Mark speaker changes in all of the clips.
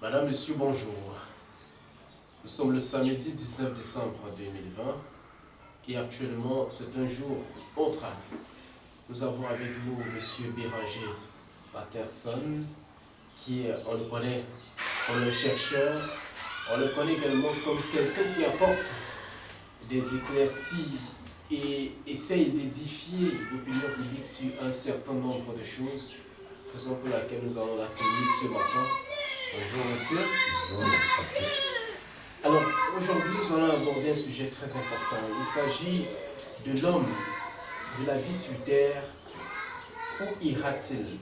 Speaker 1: Madame, Monsieur, bonjour. Nous sommes le samedi 19 décembre 2020 et actuellement c'est un jour autre. Nous avons avec nous Monsieur Béranger Patterson qui est, on le connaît comme un chercheur, on le connaît également comme quelqu'un qui apporte des éclaircies et essaye d'édifier l'opinion publique sur un certain nombre de choses, raison pour laquelle nous allons l'accueillir ce matin. Bonjour monsieur.
Speaker 2: Bonjour.
Speaker 1: Alors aujourd'hui nous allons aborder un sujet très important. Il s'agit de l'homme, de la vie sur terre. Où ira-t-il?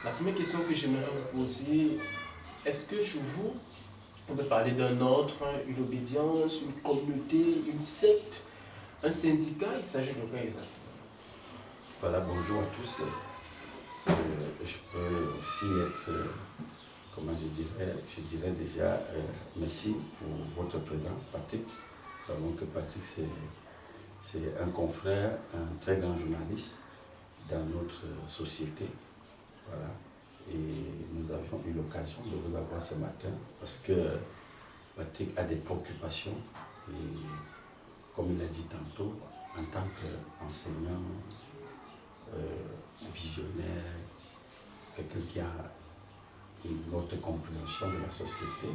Speaker 1: La première question que j'aimerais vous poser, est-ce que chez vous, on peut parler d'un ordre, une obédience, une communauté, une secte, un syndicat? Il s'agit de quoi exactement?
Speaker 2: Voilà, bonjour à tous. Je peux aussi être, comment je dirais déjà merci pour votre présence, Patrick. Nous savons que Patrick, c'est un confrère, un très grand journaliste dans notre société. Voilà. Et nous avions eu l'occasion de vous avoir ce matin parce que Patrick a des préoccupations et, comme il a dit tantôt, en tant qu'enseignant, visionnaire, quelqu'un qui a une autre compréhension de la société,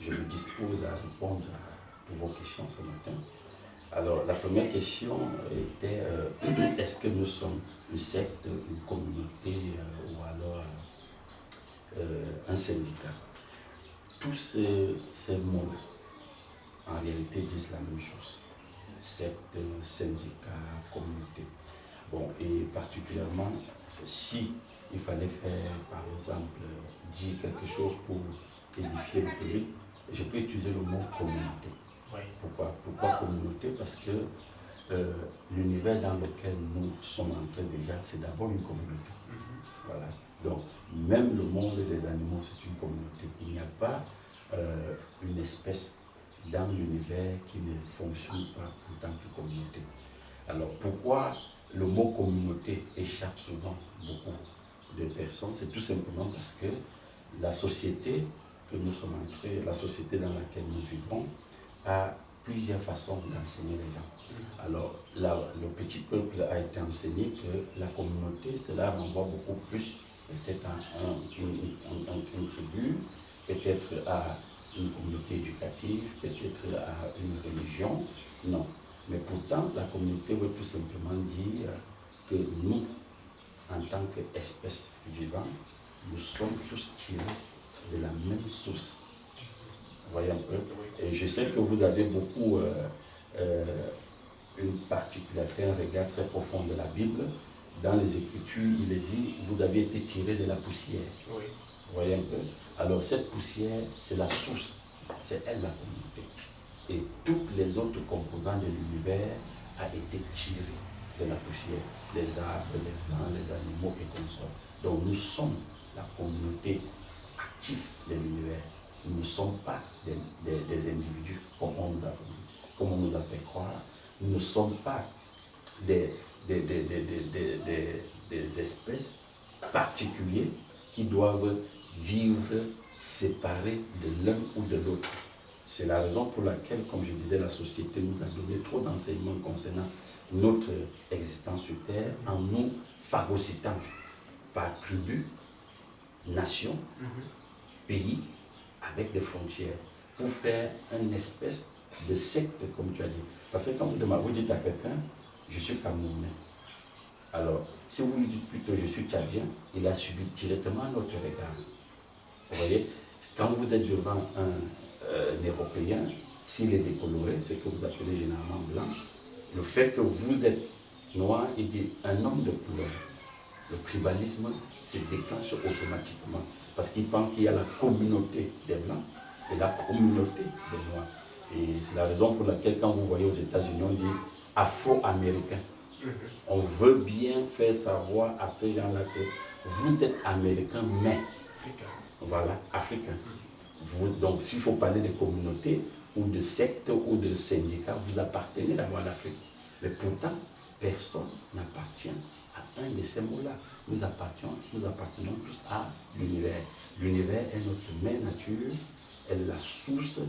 Speaker 2: je me dispose à répondre à toutes vos questions ce matin. Alors, la première question était est-ce que nous sommes une secte, une communauté ou alors un syndicat? Tous ces mots, en réalité, disent la même chose. Secte, syndicat, communauté. Bon, et particulièrement, si il fallait faire, par exemple, dire quelque chose pour édifier le public, je peux utiliser le mot communauté.
Speaker 1: Oui.
Speaker 2: Pourquoi communauté? Parce que l'univers dans lequel nous sommes entrés déjà, c'est d'abord une communauté. Voilà. Donc, même le monde des animaux, c'est une communauté. Il n'y a pas une espèce dans l'univers qui ne fonctionne pas en tant que communauté. Alors, pourquoi le mot communauté échappe souvent beaucoup de personnes? C'est tout simplement parce que la société que nous sommes entrés, la société dans laquelle nous vivons, a plusieurs façons d'enseigner les gens. Alors, le petit peuple a été enseigné que la communauté, cela renvoie beaucoup plus peut-être à une tribu, peut-être à une communauté éducative, peut-être à une religion. Non. Mais pourtant, la communauté veut tout simplement dire que nous, en tant qu'espèce vivante, nous sommes tous tirés de la même source. Vous voyez un peu? Et je sais que vous avez beaucoup une particularité, un regard très profond de la Bible. Dans les Écritures, il est dit, vous avez été tirés de la poussière.
Speaker 1: Oui.
Speaker 2: Vous voyez un peu? Alors cette poussière, c'est la source, c'est elle la communauté. Et toutes les autres composants de l'univers ont été tirés de la poussière. Les arbres, les plantes, les animaux et consorts. Donc nous sommes la communauté active de l'univers. Nous ne sommes pas des individus comme on nous a fait croire. Nous ne sommes pas des espèces particulières qui doivent vivre séparées de l'un ou de l'autre. C'est la raison pour laquelle, comme je disais, la société nous a donné trop d'enseignements concernant notre existence sur Terre en nous phagocytant par tribu, nation, pays, avec des frontières, pour faire une espèce de secte, comme tu as dit. Parce que quand vous dites à quelqu'un, je suis Camerounais. Alors, si vous lui dites plutôt je suis Tchadien, il a subi directement notre regard. Vous voyez, quand vous êtes devant un Européen, s'il est décoloré, ce que vous appelez généralement blanc, le fait que vous êtes noir, il dit un homme de couleur. Le tribalisme se déclenche automatiquement parce qu'il pense qu'il y a la communauté des blancs et la communauté des noirs. Et c'est la raison pour laquelle quand vous voyez aux États-Unis, on dit afro-américain. On veut bien faire savoir à ces gens-là que vous êtes américain, mais voilà, africain. Donc s'il faut parler de communauté ou de secte ou de syndicat, vous appartenez d'abord à l'Afrique. Mais pourtant, personne n'appartient à un de ces mots-là. nous appartenons tous à l'univers. L'univers est notre mère nature, elle est la source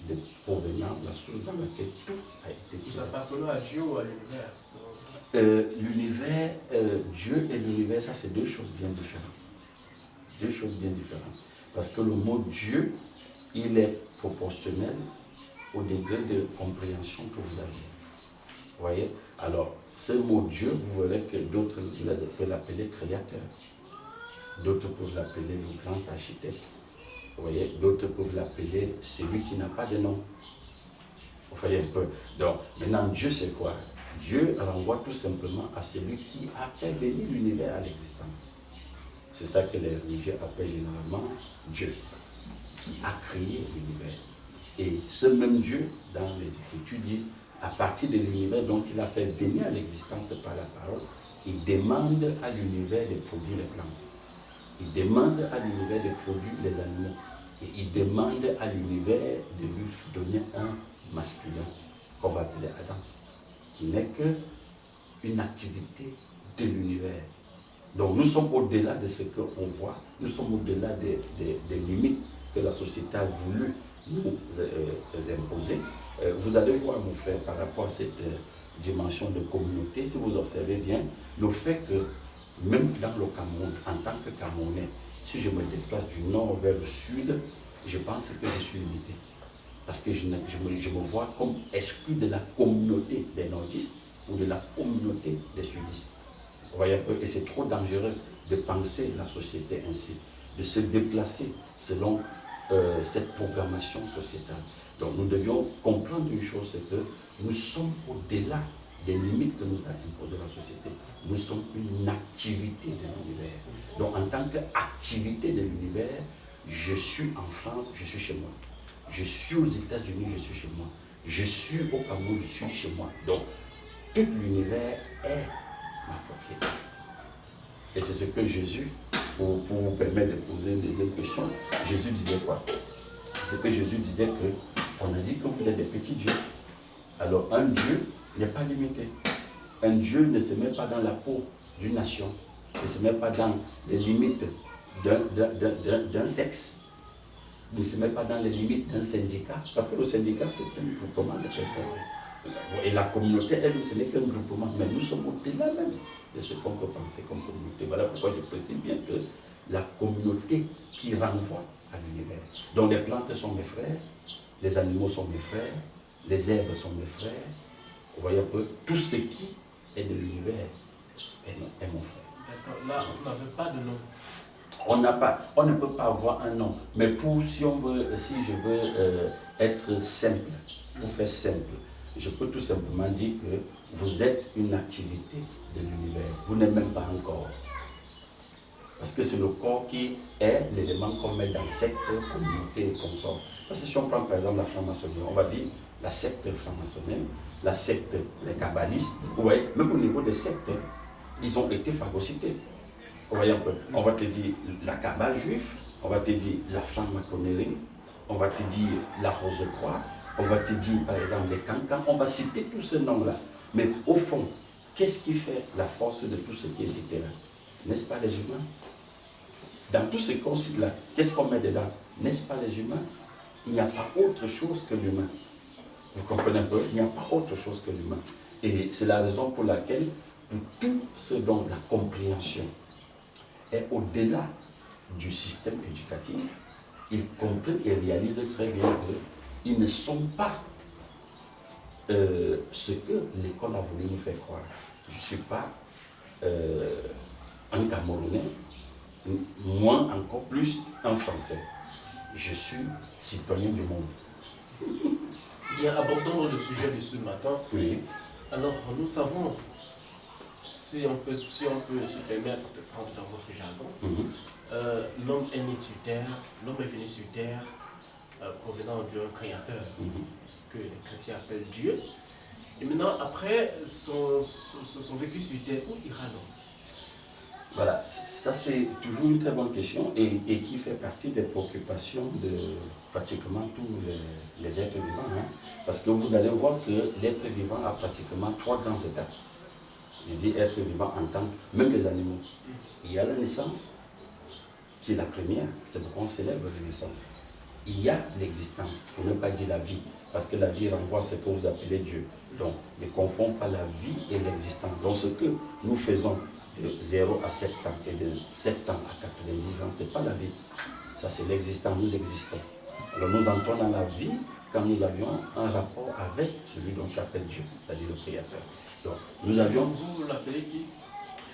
Speaker 2: de provenance, la source dans laquelle tout a été créé.
Speaker 1: Nous appartenons à Dieu ou à l'univers?
Speaker 2: L'univers, Dieu et l'univers, ça c'est deux choses bien différentes. Deux choses bien différentes. Parce que le mot Dieu, il est proportionnel au degré de compréhension que vous avez. Vous voyez? Alors, ce mot Dieu, vous verrez que d'autres peuvent l'appeler créateur. D'autres peuvent l'appeler le grand architecte. Vous voyez? D'autres peuvent l'appeler celui qui n'a pas de nom. Vous voyez un peu? Donc, maintenant, Dieu c'est quoi? Dieu renvoie tout simplement à celui qui a fait venir l'univers à l'existence. C'est ça que les religieux appellent généralement Dieu, qui a créé l'univers. Et ce même Dieu, dans les Écritures, dit, à partir de l'univers dont il a fait venir à l'existence par la parole, il demande à l'univers de produire les plantes. Il demande à l'univers de produire les animaux. Et il demande à l'univers de lui donner un masculin, qu'on va appeler Adam, qui n'est qu'une activité de l'univers. Donc nous sommes au-delà de ce qu'on voit, nous sommes au-delà des limites que la société a voulu nous imposer. Vous allez voir, mon frère, par rapport à cette dimension de communauté, si vous observez bien, le fait que même dans le Cameroun, en tant que Camerounais, si je me déplace du nord vers le sud, je pense que je suis limité. Parce que je me vois comme exclu de la communauté des nordistes ou de la communauté des sudistes. Vous voyez un peu, et c'est trop dangereux de penser la société ainsi, de se déplacer selon cette programmation sociétale. Donc nous devions comprendre une chose, c'est que nous sommes au-delà des limites que nous a imposées la société. Nous sommes une activité de l'univers. Donc en tant qu'activité de l'univers, je suis en France, je suis chez moi. Je suis aux États-Unis, je suis chez moi. Je suis au Cameroun, je suis chez moi. Donc tout l'univers est ma propriété. Et c'est ce que Jésus, pour vous permettre de poser une deuxième question, Jésus disait quoi? C'est que Jésus disait que on a dit que vous êtes des petits dieux. Alors un Dieu n'est pas limité. Un Dieu ne se met pas dans la peau d'une nation, ne se met pas dans les limites d'un sexe, ne se met pas dans les limites d'un syndicat, parce que le syndicat c'est un groupement de personnes. Et la communauté, elle, ce n'est qu'un groupement, mais nous sommes au-delà même de ce qu'on peut penser comme communauté. Voilà pourquoi je précise bien que la communauté qui renvoie à l'univers. Donc les plantes sont mes frères, les animaux sont mes frères, les herbes sont mes frères. Vous voyez un peu, tout ce qui est de l'univers est mon frère.
Speaker 1: D'accord, là, on n'avait pas de nom.
Speaker 2: On ne peut pas avoir un nom. Mais si je veux être simple, pour faire simple, je peux tout simplement dire que vous êtes une activité de l'univers. Vous n'êtes même pas un corps. Parce que c'est le corps qui est l'élément qu'on met dans le secteur, communauté et consort. Parce que si on prend par exemple la franc-maçonnerie, on va dire la secte franc-maçonnerie, la secte, les kabbalistes, vous voyez, même au niveau des sectes, ils ont été phagocytés. Vous voyez un peu, on va te dire la kabbale juive, on va te dire la franc-maçonnerie, on va te dire la Rose-Croix, on va te dire par exemple les cancans, on va citer tous ces noms-là. Mais au fond, qu'est-ce qui fait la force de tout ce qui est cité là? N'est-ce pas les humains? Dans tout ce qu'on cite là, qu'est-ce qu'on met dedans? N'est-ce pas les humains? Il n'y a pas autre chose que l'humain. Vous comprenez un peu? Il n'y a pas autre chose que l'humain. Et c'est la raison pour laquelle, pour tout ce dont la compréhension est au-delà du système éducatif, ils comprennent et réalisent très bien qu'ils ne sont pas ce que l'école a voulu nous faire croire. Je ne suis pas un Camerounais, moins encore plus un Français. Je suis citoyen du monde.
Speaker 1: Bien, abordons le sujet de ce matin.
Speaker 2: Oui.
Speaker 1: Alors, nous savons, si on peut se permettre de prendre dans votre jargon, l'homme est né sur terre, l'homme est venu sur terre provenant d'un créateur que les chrétiens appellent Dieu. Et maintenant, après son vécu sur terre, où ira l'homme?
Speaker 2: Voilà, ça c'est toujours une très bonne question et qui fait partie des préoccupations de pratiquement tous les êtres vivants. Hein. Parce que vous allez voir que l'être vivant a pratiquement trois grands états. Je dis être vivant en tant que, même les animaux. Il y a la naissance, qui est la première, c'est pourquoi on célèbre la naissance. Il y a l'existence, pour ne pas dire la vie, parce que la vie renvoie à ce que vous appelez Dieu. Donc, ne confondons pas la vie et l'existence. Donc, ce que nous faisons de 0 à 7 ans et de 7 ans à 90 ans, ce n'est pas la vie. Ça, c'est l'existence, nous existons. Alors, nous entrons dans la vie quand nous avions un rapport avec celui dont j'appelle Dieu, c'est-à-dire le Créateur. Donc, nous avions...
Speaker 1: Vous l'appelez qui?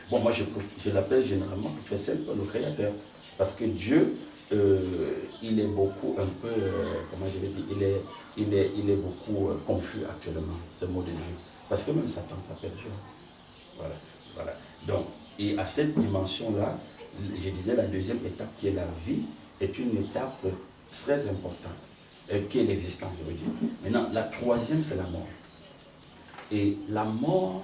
Speaker 2: Bon, moi, je l'appelle généralement, pour faire simple, le Créateur. Parce que Dieu, il est beaucoup un peu, comment je vais dire, il est beaucoup confus actuellement, ce mot de Dieu. Parce que même Satan s'appelle Dieu. Voilà, voilà. Donc, et à cette dimension-là, je disais la deuxième étape qui est la vie, est une étape très importante, qui est l'existence, je veux dire. Maintenant, la troisième, c'est la mort. Et la mort,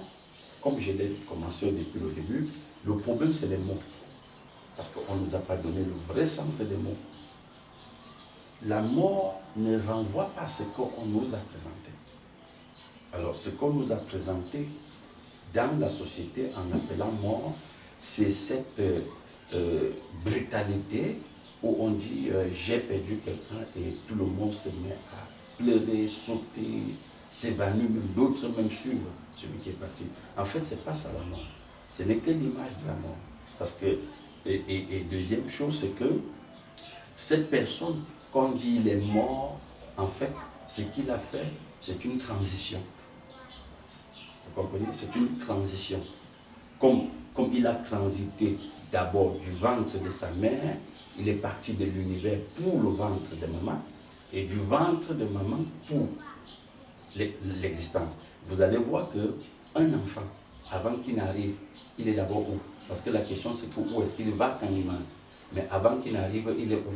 Speaker 2: comme je l'ai commencé depuis le début, le problème, c'est les mots. Parce qu'on ne nous a pas donné le vrai sens des mots. La mort ne renvoie pas à ce qu'on nous a présenté. Alors, ce qu'on nous a présenté dans la société en appelant mort, c'est cette brutalité où on dit j'ai perdu quelqu'un et tout le monde se met à pleurer, sauter, s'évanouir, d'autres même suivre celui qui est parti. En fait, ce n'est pas ça la mort. Ce n'est que l'image de la mort. Parce que, et deuxième chose, c'est que cette personne, quand on dit il est mort, en fait, ce qu'il a fait, c'est une transition. Vous comprenez? C'est une transition. Comme il a transité d'abord du ventre de sa mère, il est parti de l'univers pour le ventre de maman, et du ventre de maman pour l'existence. Vous allez voir qu'un enfant, avant qu'il n'arrive, il est d'abord où? Parce que la question c'est où est-ce qu'il va quand il meurt. Mais avant qu'il n'arrive, il est où?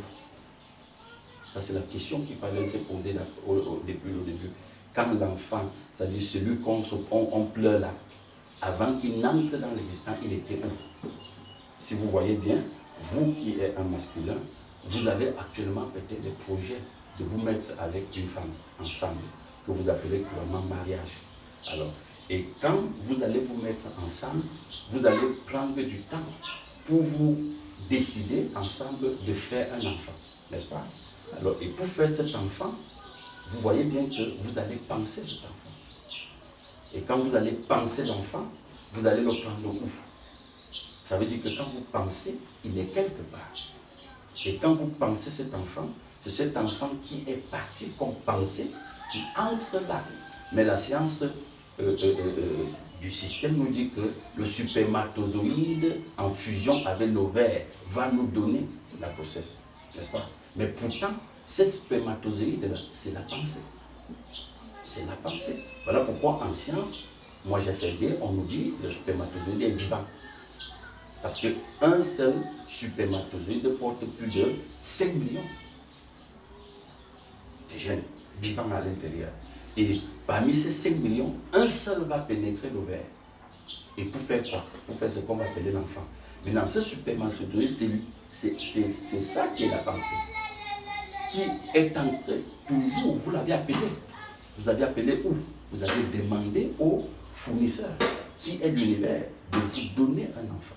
Speaker 2: Ça c'est la question qu'il fallait se poser depuis le début. Quand l'enfant, c'est-à-dire celui qu'on pleure là, avant qu'il n'entre dans l'existence, il était où? Si vous voyez bien, vous qui êtes un masculin, vous avez actuellement peut-être des projets de vous mettre avec une femme ensemble, que vous appelez couramment mariage. Alors, et quand vous allez vous mettre ensemble, vous allez prendre du temps pour vous décider ensemble de faire un enfant, n'est-ce pas? Alors, et pour faire cet enfant, vous voyez bien que vous allez penser cet enfant. Et quand vous allez penser l'enfant, vous allez le prendre où? Ça veut dire que quand vous pensez, il est quelque part. Et quand vous pensez cet enfant, c'est cet enfant qui est parti comme pensée, qui entre là. Mais la science du système nous dit que le spermatozoïde en fusion avec l'ovaire va nous donner la grossesse, n'est-ce pas? Mais pourtant, ce spermatozoïde-là, c'est la pensée. C'est la pensée. Voilà pourquoi en science, moi j'ai fait bien, on nous dit que le spermatozoïde est vivant. Parce qu'un seul spermatozoïde porte plus de 5 millions de gènes vivants à l'intérieur. Et parmi ces 5 millions, un seul va pénétrer l'ovaire. Et pour faire quoi? Pour faire ce qu'on va appeler l'enfant. Maintenant, ce spermatozoïde, c'est ça qui est la pensée. Qui est entré toujours, vous l'avez appelé. Vous avez appelé où? Vous avez demandé au fournisseur, qui est l'univers, de vous donner un enfant.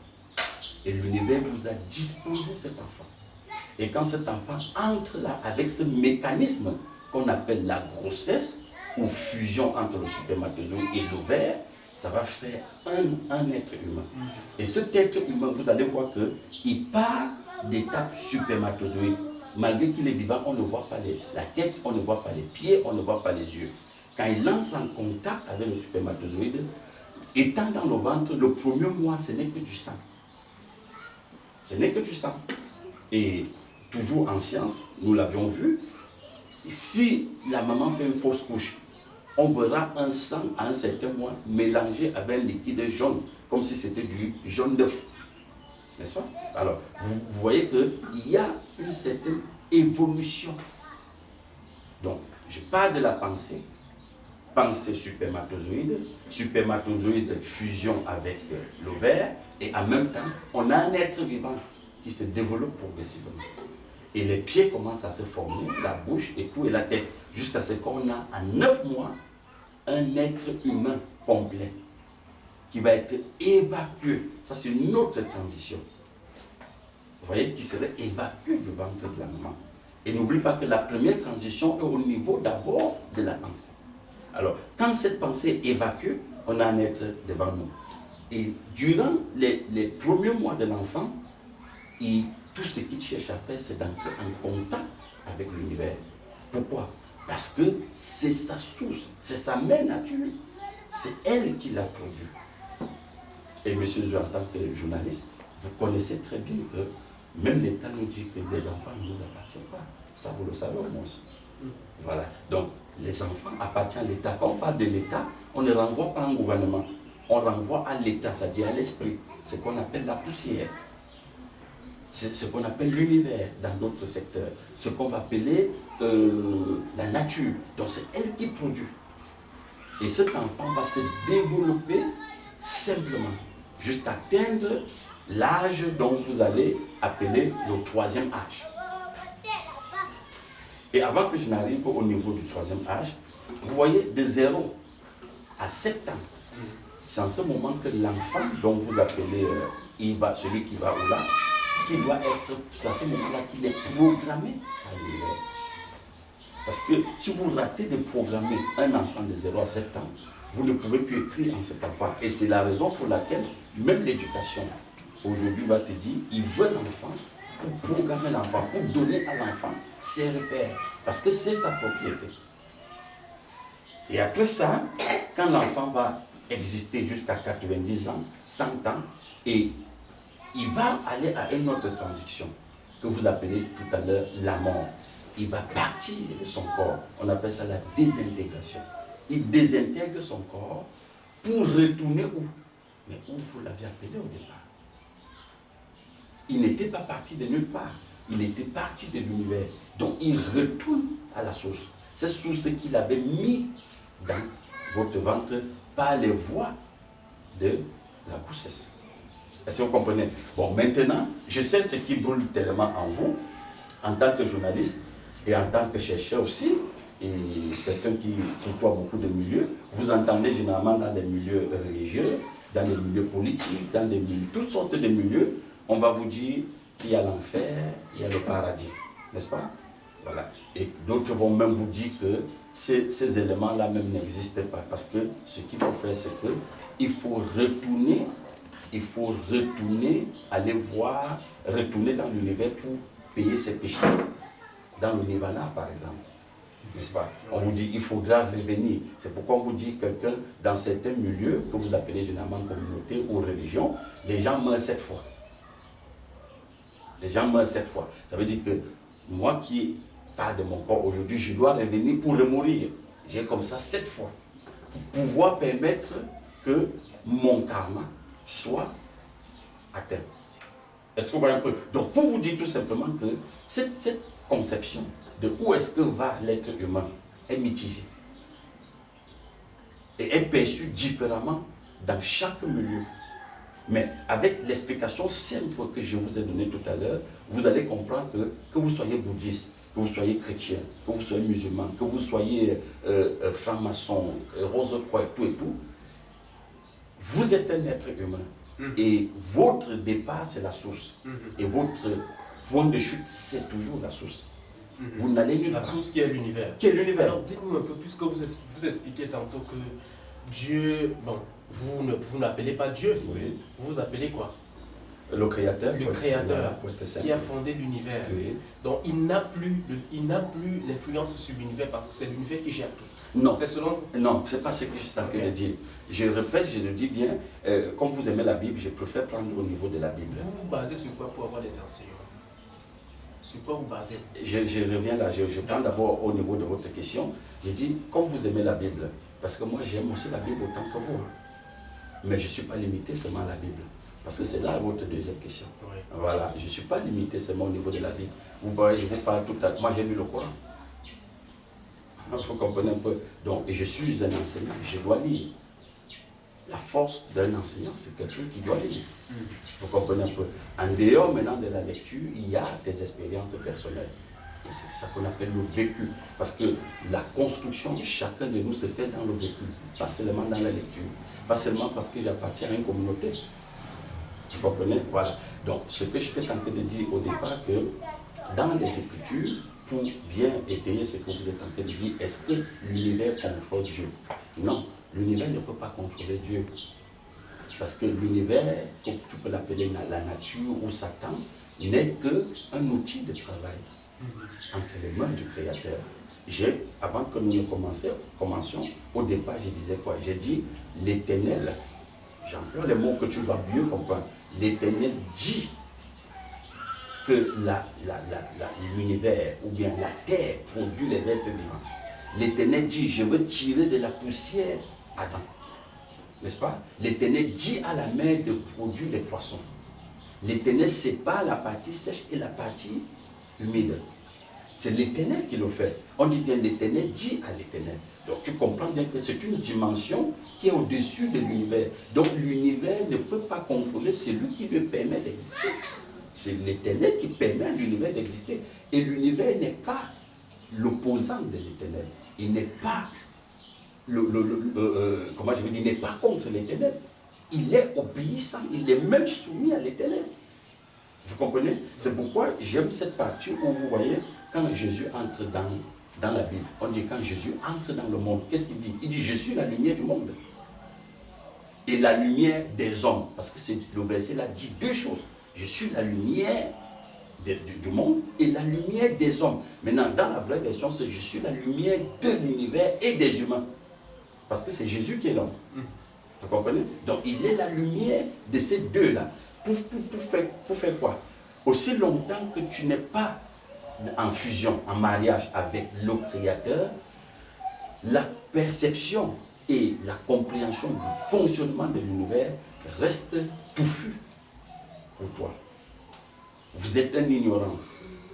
Speaker 2: Et l'univers vous a disposé cet enfant. Et quand cet enfant entre là avec ce mécanisme qu'on appelle la grossesse, ou fusion entre le spermatozoïde et l'ovaire, ça va faire un être humain. Et cet être humain, vous allez voir qu'il part d'étapes spermatozoïdes. Malgré qu'il est vivant, on ne voit pas la tête, on ne voit pas les pieds, on ne voit pas les yeux. Quand il entre en contact avec le spermatozoïde, étant dans le ventre, le premier mois, ce n'est que du sang. Ce n'est que du sang. Et toujours en science, nous l'avions vu, si la maman fait une fausse couche, on verra un sang à un certain mois mélangé avec un liquide jaune, comme si c'était du jaune d'œuf. N'est-ce pas? Alors, vous voyez qu'il y a une certaine évolution. Donc, je parle de la pensée. Pensée spermatozoïde fusion avec l'ovaire, et en même temps, on a un être vivant qui se développe progressivement. Et les pieds commencent à se former, la bouche et tout, et la tête, jusqu'à ce qu'on a, à 9 mois, un être humain complet, qui va être évacué. Ça, c'est une autre transition. Vous voyez, qui serait évacué du ventre de la maman. Et n'oublie pas que la première transition est au niveau d'abord de la pensée. Alors, quand cette pensée est évacuée, on a un être devant nous. Et durant les premiers mois de l'enfant, tout ce qu'il cherche à faire, c'est d'entrer en contact avec l'univers. Pourquoi? Parce que c'est sa source, c'est sa mère nature. C'est elle qui l'a produit. Et monsieur, en tant que journaliste, vous connaissez très bien que même l'État nous dit que les enfants ne nous appartiennent pas. Ça, vous le savez au moins. Voilà. Donc, les enfants appartiennent à l'État. Quand on parle de l'État, on ne renvoie pas un gouvernement. On renvoie à l'État, c'est-à-dire à l'esprit. Ce qu'on appelle la poussière. C'est ce qu'on appelle l'univers dans d'autres secteurs. Ce qu'on va appeler la nature. Donc, c'est elle qui produit. Et cet enfant va se développer simplement jusqu'à atteindre l'âge dont vous allez appeler le 3e âge. Et avant que je n'arrive au niveau du 3e âge, vous voyez, de 0 à 7 ans, c'est en ce moment que l'enfant dont vous appelez celui qui va au là, qui doit être, c'est à ce moment-là qu'il est programmé à l'univers. Parce que si vous ratez de programmer un enfant de 0 à 7 ans, vous ne pouvez plus écrire en cet enfant. Et c'est la raison pour laquelle même l'éducation aujourd'hui va te dire, il veut l'enfant pour programmer l'enfant, pour donner à l'enfant ses repères. Parce que c'est sa propriété. Et après ça, quand l'enfant va exister jusqu'à 90 ans, 100 ans, et il va aller à une autre transition, que vous appelez tout à l'heure la mort. Il va partir de son corps. On appelle ça la désintégration. Il désintègre son corps pour retourner où? Mais où vous l'avez appelé au départ. Il n'était pas parti de nulle part. Il était parti de l'univers. Donc il retourne à la source. Cette source qu'il avait mis dans votre ventre par les voies de la grossesse. Est-ce que vous comprenez? Bon, maintenant, je sais ce qui brûle tellement en vous, en tant que journaliste et en tant que chercheur aussi, et quelqu'un qui côtoie beaucoup de milieux. Vous entendez généralement dans des milieux religieux, dans des milieux politiques, dans des milieux, toutes sortes de milieux, on va vous dire qu'il y a l'enfer, il y a le paradis, n'est-ce pas? Voilà. Et d'autres vont même vous dire que ces éléments-là même n'existent pas, parce que ce qu'il faut faire, c'est que il faut retourner, aller voir, retourner dans l'univers pour payer ses péchés. Dans le Nirvana, par exemple. N'est-ce pas? On vous dit, il faudra revenir. C'est pourquoi on vous dit quelqu'un, dans certains milieux, que vous appelez généralement communauté ou religion, les gens meurent 7 fois. Les gens meurent 7 fois. Ça veut dire que moi qui pars de mon corps aujourd'hui, je dois revenir pour remourir. J'ai comme ça 7 fois. Pour pouvoir permettre que mon karma soit atteint. Est-ce que vous voyez un peu? Donc, pour vous dire tout simplement que cette conception de où est-ce que va l'être humain est mitigée. Et est perçue différemment dans chaque milieu. Mais avec l'explication simple que je vous ai donnée tout à l'heure, vous allez comprendre que vous soyez bouddhiste, que vous soyez chrétien, que vous soyez musulman, que vous soyez franc-maçon, rose-croix, tout et tout, vous êtes un être humain. Et votre départ, c'est la source. Et votre point de chute, c'est toujours la source. Vous n'allez nulle part.
Speaker 1: La source qui est l'univers.
Speaker 2: Qui est l'univers.
Speaker 1: Alors dites-nous un peu plus que vous expliquez tantôt que Dieu, bon, vous n'appelez pas Dieu,
Speaker 2: Oui.
Speaker 1: vous appelez quoi?
Speaker 2: Le Créateur.
Speaker 1: Le Créateur
Speaker 2: voilà,
Speaker 1: qui a fondé l'univers.
Speaker 2: Oui.
Speaker 1: Donc il n'a plus l'influence sur l'univers parce que c'est l'univers qui gère tout.
Speaker 2: Non.
Speaker 1: C'est selon vous?
Speaker 2: Non, ce n'est pas ce que je suis en train de dire. Je répète, je le dis bien, comme vous aimez la Bible, je préfère prendre au niveau de la Bible.
Speaker 1: Vous vous basez sur quoi pour avoir des enseignements? Sur quoi vous basez?
Speaker 2: Je reviens là, je prends d'abord au niveau de votre question. Je dis, comme vous aimez la Bible, parce que moi j'aime aussi la Bible autant que vous. Mais je ne suis pas limité seulement à la Bible. Parce que c'est là votre deuxième question.
Speaker 1: Oui.
Speaker 2: Voilà, je ne suis pas limité seulement au niveau de la Bible. Vous voyez, je vous parle tout à l'heure. Moi j'ai lu le Coran. Il faut comprendre un peu. Donc, et je suis un enseignant, je dois lire. La force d'un enseignant, c'est quelqu'un qui doit lire. Vous comprenez un peu. En dehors maintenant de la lecture, il y a des expériences personnelles. Et c'est ça qu'on appelle le vécu. Parce que la construction de chacun de nous se fait dans le vécu, pas seulement dans la lecture. pas seulement parce que j'appartiens à une communauté. Vous comprenez? Voilà. Donc, ce que j'étais en train de dire au départ, que dans les Écritures, pour bien étayer ce que vous êtes en train de dire, est-ce que l'univers contrôle Dieu? Non, l'univers ne peut pas contrôler Dieu. Parce que l'univers, comme tu peux l'appeler la nature ou Satan, n'est qu'un outil de travail entre les mains du Créateur. Avant que nous ne commencions, au départ, je disais quoi? J'ai dit l'Éternel, j'emploie les mots que tu vas mieux comprendre. L'Éternel dit que l'univers ou bien la terre produit les êtres vivants. L'Éternel dit, je veux tirer de la poussière Adam. N'est-ce pas? L'Éternel dit à la mer de produire les poissons. L'Éternel sépare la partie sèche et la partie humide. C'est l'Éternel qui le fait. On dit bien l'Éternel dit à l'Éternel. Donc tu comprends bien que c'est une dimension qui est au-dessus de l'univers. Donc l'univers ne peut pas contrôler celui qui lui permet d'exister. C'est l'Éternel qui permet à l'univers d'exister. Et l'univers n'est pas l'opposant de l'Éternel. Il n'est pas comment je veux dire, il n'est pas contre l'Éternel. Il est obéissant, il est même soumis à l'Éternel. Vous comprenez? C'est pourquoi j'aime cette partie où vous voyez, quand Jésus entre dans la Bible, on dit quand Jésus entre dans le monde, qu'est-ce qu'il dit? Il dit, je suis la lumière du monde. Et la lumière des hommes. Parce que le verset là dit deux choses. Je suis la lumière du monde et la lumière des hommes. Maintenant, dans la vraie version, c'est je suis la lumière de l'univers et des humains. Parce que c'est Jésus qui est l'homme. Vous comprenez? Donc, il est la lumière de ces deux-là. Pour faire quoi? Aussi longtemps que tu n'es pas en fusion, en mariage avec le Créateur, la perception et la compréhension du fonctionnement de l'univers reste touffue pour toi. Vous êtes un ignorant.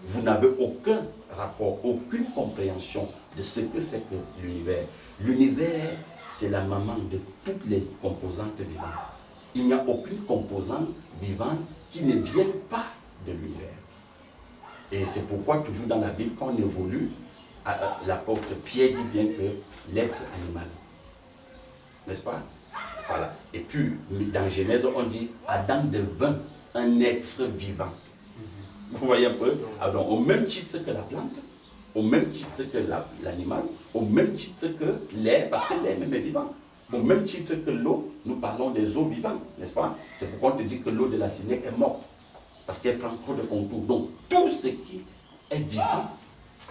Speaker 2: Vous n'avez aucun rapport, aucune compréhension de ce que c'est que l'univers. L'univers, c'est la maman de toutes les composantes vivantes. Il n'y a aucune composante vivante qui ne vienne pas de l'univers. Et c'est pourquoi, toujours dans la Bible, quand on évolue, l'apôtre Pierre dit bien que l'être animal. N'est-ce pas? Voilà. Et puis, dans Genèse, on dit Adam devint un être vivant. Vous voyez un peu? Alors, au même titre que la plante, au même titre que l'animal, au même titre que l'air, parce que l'air même est vivant. Au même titre que l'eau, nous parlons des eaux vivantes, n'est-ce pas? C'est pourquoi on te dit que l'eau de la Sénèque est morte, parce qu'elle prend trop de contours. Donc, tout ce qui est vivant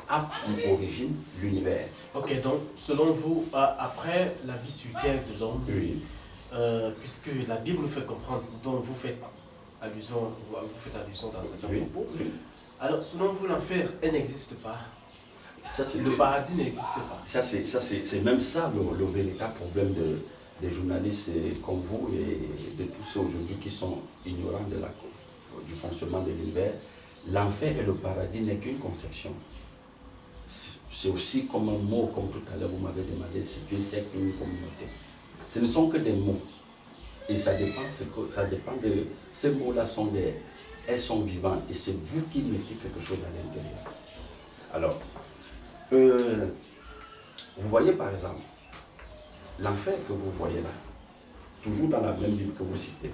Speaker 2: a pour origine l'univers.
Speaker 1: Ok, donc, selon vous, après la vie sur terre de l'homme,
Speaker 2: Oui.
Speaker 1: puisque la Bible nous fait comprendre, dont vous faites allusion dans certains propos,
Speaker 2: Oui.
Speaker 1: alors, selon vous, l'enfer, elle n'existe pas.
Speaker 2: Ça,
Speaker 1: Le paradis n'existe pas.
Speaker 2: C'est même ça le véritable problème des journalistes comme vous et de tous ceux aujourd'hui qui sont ignorants du fonctionnement de l'univers. L'enfer et le paradis n'est qu'une conception. C'est aussi comme un mot, comme tout à l'heure vous m'avez demandé, c'est une secte ou une communauté. Ce ne sont que des mots. Et ça dépend de... Ces mots-là elles sont vivantes et c'est vous qui mettez quelque chose à l'intérieur. Alors, vous voyez par exemple, l'enfer que vous voyez là, toujours dans la même Bible que vous citez,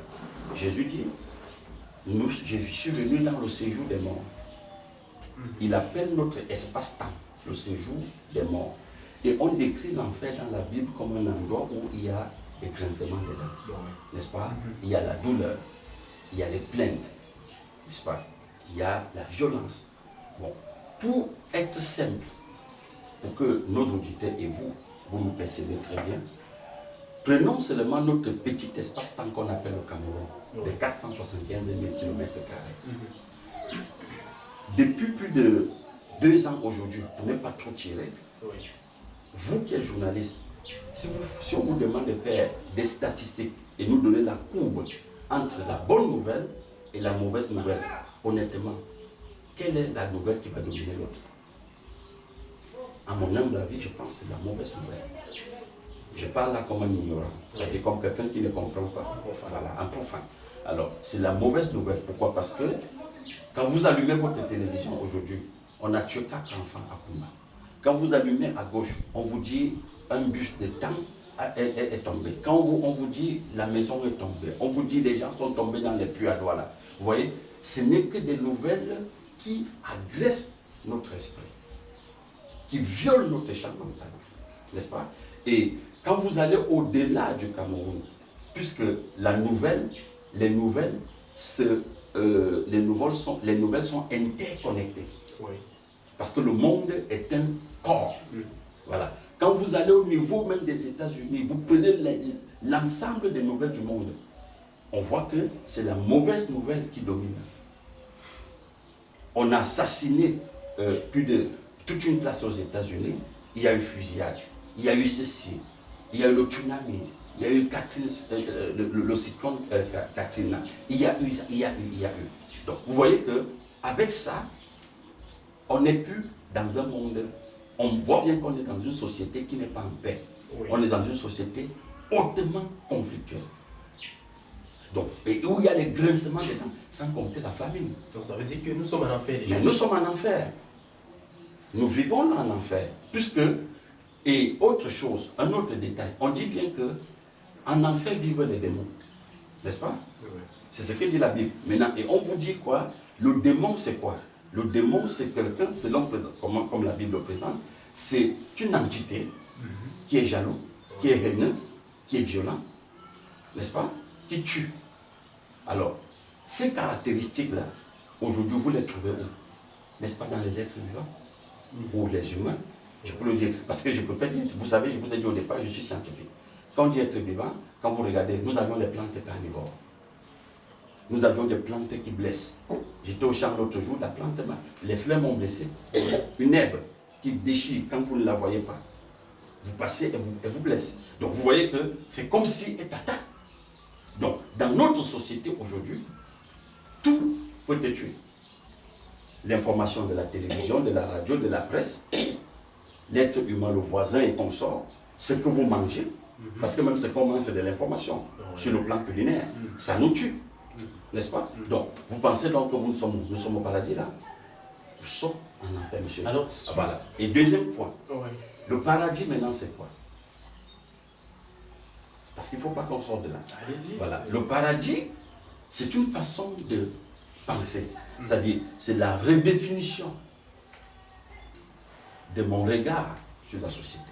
Speaker 2: Jésus dit, je suis venu dans le séjour des morts. Il appelle notre espace-temps le séjour des morts. Et on décrit l'enfer dans la Bible comme un endroit où il y a des grincements des dents, n'est-ce pas? Il y a la douleur, il y a les plaintes, n'est-ce pas? Il y a la violence. Bon, pour être simple, pour que nos auditeurs et vous nous percevez très bien, prenons seulement notre petit espace-temps qu'on appelle le Cameroun, de 475 000 km². Depuis plus de 2 ans aujourd'hui, pour ne pas trop tirer, vous qui êtes journaliste, si on vous demande de faire des statistiques et nous donner la courbe entre la bonne nouvelle et la mauvaise nouvelle, honnêtement, quelle est la nouvelle qui va dominer l'autre? À mon humble avis, je pense que c'est la mauvaise nouvelle. Je parle là comme un ignorant, et comme quelqu'un qui ne comprend pas. Voilà, un profane. Alors, c'est la mauvaise nouvelle. Pourquoi? Parce que quand vous allumez votre télévision aujourd'hui, on a tué 4 enfants à Kouma. Quand vous allumez à gauche, on vous dit un bus de tank est tombée. Quand on vous dit la maison est tombée, on vous dit les gens sont tombés dans les puits à doigts là. Vous voyez, ce n'est que des nouvelles qui agressent notre esprit, qui violent notre champ mental, n'est-ce pas? Et quand vous allez au-delà du Cameroun, puisque les nouvelles sont interconnectées.
Speaker 1: Oui.
Speaker 2: Parce que le monde est un corps. Voilà. Quand vous allez au niveau même des États-Unis, vous prenez l'ensemble des nouvelles du monde, on voit que c'est la mauvaise nouvelle qui domine. On a assassiné toute une place aux États-Unis, il y a eu fusillade, il y a eu ceci, il y a eu le tsunami, il y a eu le cyclone Katrina, il y a eu. Donc vous voyez que avec ça, on n'est plus dans un monde, on voit bien qu'on est dans une société qui n'est pas en paix. Oui. On est dans une société hautement conflictuelle. Donc, et où il y a les grincements des dents, sans compter la famine.
Speaker 1: Donc ça veut dire que nous sommes en enfer déjà.
Speaker 2: Mais nous sommes en enfer. Nous vivons en enfer. Puisque, et autre chose, un autre détail, on dit bien que en enfer vivent les démons. N'est-ce pas? Oui. C'est ce que dit la Bible. Maintenant, et on vous dit quoi? Le démon, c'est quoi? Le démon, c'est quelqu'un, selon comme la Bible le présente, c'est une entité qui est jaloux, qui est haineux, qui est violent, n'est-ce pas? Qui tue. Alors, ces caractéristiques-là, aujourd'hui, vous les trouvez où? N'est-ce pas dans les êtres vivants? Ou les humains? Je peux le dire, parce que je peux pas dire, vous savez, je vous ai dit au départ, je suis scientifique. Quand on dit être vivant, quand vous regardez, nous avions des plantes carnivores. Nous avions des plantes qui blessent. J'étais au champ l'autre jour, la plante, les fleurs m'ont blessé. Une herbe qui déchire quand vous ne la voyez pas. Vous passez et vous blesse. Donc vous voyez que c'est comme si elle t'attaque. Donc dans notre société aujourd'hui, tout peut te tuer. L'information de la télévision, de la radio, de la presse, l'être humain, le voisin et consort, ce que vous mangez, parce que même ce qu'on mange, c'est de l'information sur le plan culinaire, ça nous tue. N'est-ce pas? Donc, vous pensez donc que nous sommes au paradis là? Nous sommes en enfer, monsieur. Alors, voilà. Et deuxième point, le paradis maintenant c'est quoi? Parce qu'il ne faut pas qu'on sorte de là. Allez-y. Voilà. Le paradis, c'est une façon de penser. C'est-à-dire, c'est la redéfinition de mon regard sur la société.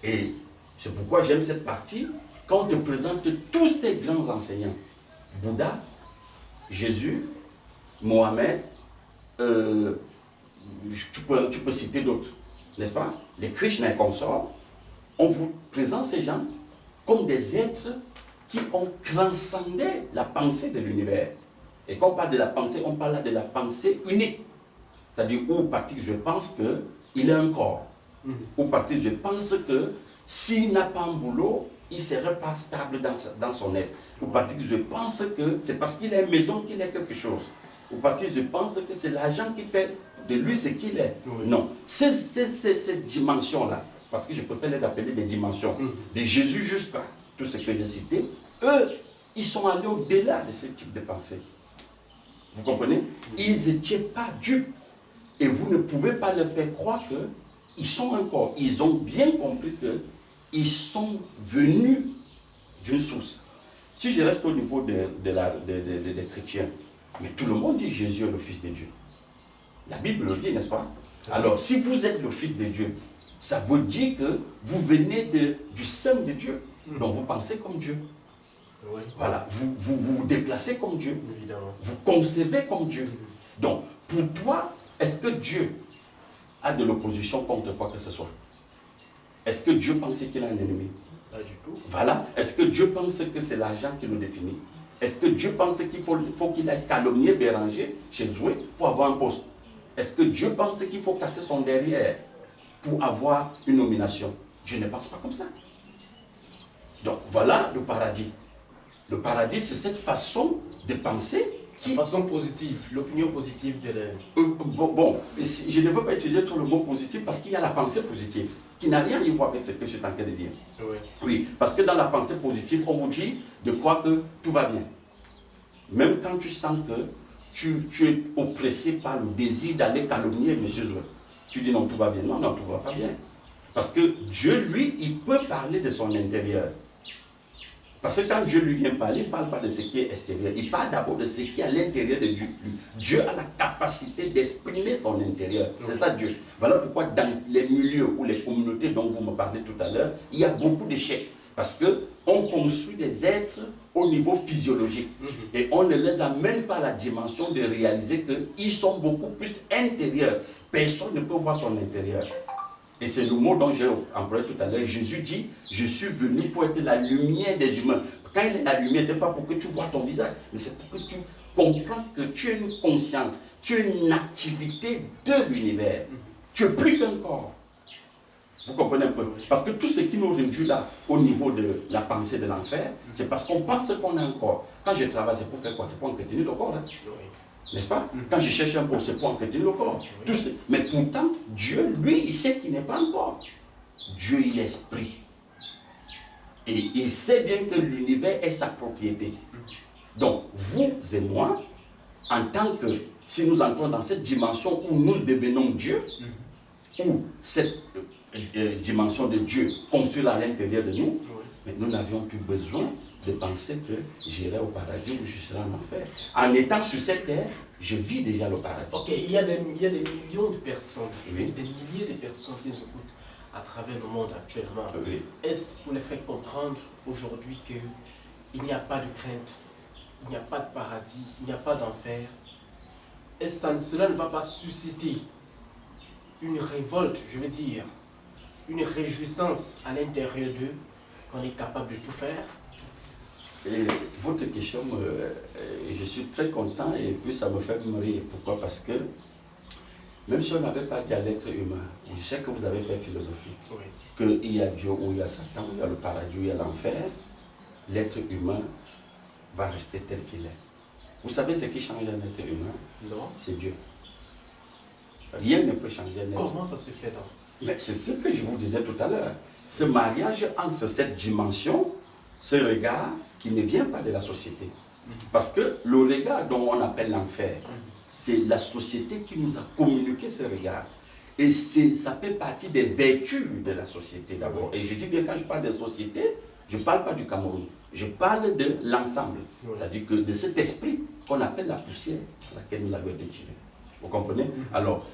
Speaker 2: Et c'est pourquoi j'aime cette partie. Quand on te présente tous ces grands enseignants, Bouddha, Jésus, Mohamed, tu peux citer d'autres, n'est-ce pas? Les Krishna et consorts, on vous présente ces gens comme des êtres qui ont transcendé la pensée de l'univers. Et quand on parle de la pensée, on parle de la pensée unique. C'est-à-dire, où partir, je pense qu'il a un corps. Où partir, je pense que s'il n'a pas un boulot, il ne serait pas stable dans son être. Ou partir, je pense que c'est parce qu'il a une maison qu'il est quelque chose. Ou partir, je pense que c'est l'argent qui fait de lui ce qu'il est. Oui. Non. Ces dimensions-là, parce que je préfère les appeler des dimensions, de Jésus jusqu'à tout ce que j'ai cité, eux, ils sont allés au-delà de ce type de pensée. Vous comprenez? Ils n'étaient pas dupes. Et vous ne pouvez pas leur faire croire qu'ils sont un corps. Ils ont bien compris qu'ils sont venus d'une source. Si je reste au niveau des chrétiens, mais tout le monde dit Jésus est le Fils de Dieu. La Bible le dit, n'est-ce pas? Alors, si vous êtes le Fils de Dieu, ça veut dire que vous venez du sein de Dieu. Donc, vous pensez comme Dieu. Oui. Voilà, vous vous déplacez comme Dieu. Évidemment. Vous concevez comme Dieu. Donc, pour toi, est-ce que Dieu a de l'opposition contre quoi que ce soit? Est-ce que Dieu pense qu'il a un ennemi? Pas du tout. Voilà. Est-ce que Dieu pense que c'est l'argent qui le définit? Est-ce que Dieu pense qu'il faut qu'il aille calomnier Béranger chez Zoué pour avoir un poste? Est-ce que Dieu pense qu'il faut casser son derrière pour avoir une nomination? Dieu ne pense pas comme ça. Donc voilà le paradis. Le paradis, c'est cette façon de penser qui...
Speaker 1: La façon positive, l'opinion positive de
Speaker 2: bon, je ne veux pas utiliser trop le mot positif parce qu'il y a la pensée positive qui n'a rien à voir avec ce que je suis en train de dire. Oui. Oui, parce que dans la pensée positive, on vous dit de croire que tout va bien. Même quand tu sens que tu es oppressé par le désir d'aller calomnier M. Zoué. Tu dis non, tout va bien. Non, non, tout ne va pas bien. Parce que Dieu, lui, il peut parler de son intérieur. Parce que quand Dieu lui vient parler, il ne parle pas de ce qui est extérieur. Il parle d'abord de ce qui est à l'intérieur de Dieu. Dieu a la capacité d'exprimer son intérieur. C'est ça Dieu. Voilà pourquoi dans les milieux ou les communautés dont vous me parlez tout à l'heure, il y a beaucoup d'échecs. Parce qu'on construit des êtres au niveau physiologique. Et on ne les amène pas à la dimension de réaliser qu'ils sont beaucoup plus intérieurs. Personne ne peut voir son intérieur. Et c'est le mot dont j'ai employé tout à l'heure. Jésus dit, je suis venu pour être la lumière des humains. Quand il est la lumière, ce n'est pas pour que tu vois ton visage, mais c'est pour que tu comprends que tu as une conscience, tu as une activité de l'univers. Tu es plus qu'un corps. Vous comprenez un peu? Parce que tout ce qui nous réduit là, au niveau de la pensée de l'enfer, c'est parce qu'on pense qu'on a un corps. Quand je travaille, c'est pour faire quoi? C'est pour entretenir le corps. Hein? N'est-ce pas? Quand je cherche un poste, c'est pour entretenir le corps. Mais pourtant, Dieu, lui, il sait qu'il n'est pas un corps. Dieu, il est esprit. Et il sait bien que l'univers est sa propriété. Donc, vous et moi, en tant que, si nous entrons dans cette dimension où nous devenons Dieu, où cette dimension de Dieu construite à l'intérieur de nous, mais nous n'avions plus besoin de penser que j'irai au paradis ou je serai en enfer. En étant sur cette terre, je vis déjà le paradis.
Speaker 1: Ok, il y a des millions de personnes, des milliers de personnes qui nous écoutent à travers le monde actuellement. Est-ce pour les faire comprendre aujourd'hui qu'il n'y a pas de crainte, il n'y a pas de paradis, il n'y a pas d'enfer? Est-ce que cela ne va pas susciter une révolte, je veux dire, une réjouissance à l'intérieur d'eux qu'on est capable de tout faire?
Speaker 2: Et votre question, je suis très content et puis ça me fait me rire. Pourquoi? Parce que même si on n'avait pas dit à l'être humain, je sais que vous avez fait philosophie, qu'il y a Dieu ou il y a Satan, ou il y a le paradis ou il y a l'enfer, l'être humain va rester tel qu'il est. Vous savez ce qui change un être humain?
Speaker 1: Non.
Speaker 2: C'est Dieu. Rien ne peut changer un être humain.
Speaker 1: Comment ça se fait donc?
Speaker 2: Mais c'est ce que je vous disais tout à l'heure. Ce mariage entre cette dimension, ce regard qui ne vient pas de la société. Parce que le regard dont on appelle l'enfer, c'est la société qui nous a communiqué ce regard. Et ça fait partie des vertus de la société d'abord. Et je dis bien, quand je parle de société, je ne parle pas du Cameroun. Je parle de l'ensemble. C'est-à-dire que de cet esprit qu'on appelle la poussière à laquelle nous avons été tirés. Vous comprenez? Alors,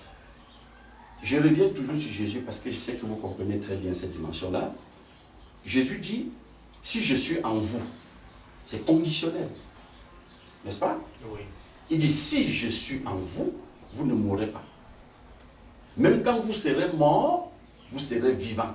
Speaker 2: je reviens toujours sur Jésus parce que je sais que vous comprenez très bien cette dimension-là. Jésus dit, si je suis en vous, c'est conditionnel. N'est-ce pas?
Speaker 1: Oui.
Speaker 2: Il dit, si je suis en vous, vous ne mourrez pas. Même quand vous serez mort, vous serez vivant.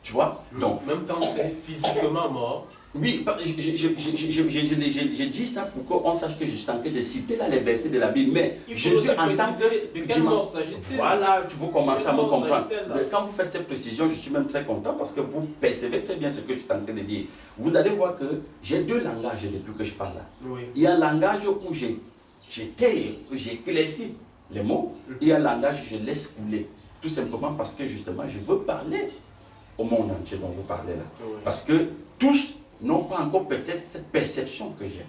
Speaker 2: Tu vois? Donc,
Speaker 1: même quand vous serez physiquement mort.
Speaker 2: Oui, j'ai dit ça pour qu'on sache que je suis en train de citer là les versets de la Bible, mais Jésus en tant que...
Speaker 1: De quelle mort s'agit-il?
Speaker 2: Voilà, vous commencez à me comprendre. Quand vous faites cette précision, je suis même très content parce que vous percevez très bien ce que je suis en train de dire. Vous allez voir que j'ai deux langages depuis que je parle là. Oui. Il y a un langage où j'éclaircis les mots, et il y a un langage où je laisse couler. Tout simplement parce que justement, je veux parler au monde entier dont vous parlez là. Oui. Parce que tous n'ont pas encore peut-être cette perception que j'ai.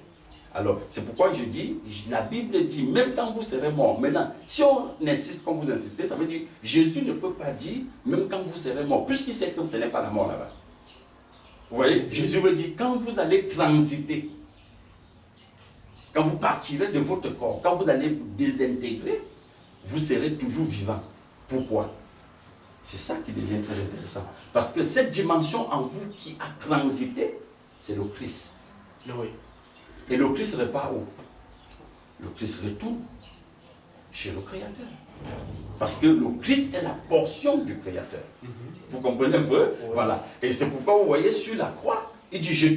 Speaker 2: Alors, c'est pourquoi je dis, la Bible dit, même quand vous serez mort, maintenant, si on insiste comme vous insistez, ça veut dire, Jésus ne peut pas dire, même quand vous serez mort, puisqu'il sait que ce n'est pas la mort là-bas. Vous voyez, Jésus veut dire, quand vous allez transiter, quand vous partirez de votre corps, quand vous allez vous désintégrer, vous serez toujours vivant. Pourquoi? C'est ça qui devient très intéressant. Parce que cette dimension en vous qui a transité, c'est le Christ.
Speaker 1: Oui.
Speaker 2: Et le Christ repart où? Le Christ retourne chez le Créateur. Parce que le Christ est la portion du Créateur. Vous comprenez un peu? Oui. Voilà. Et c'est pourquoi vous voyez sur la croix, il dit, je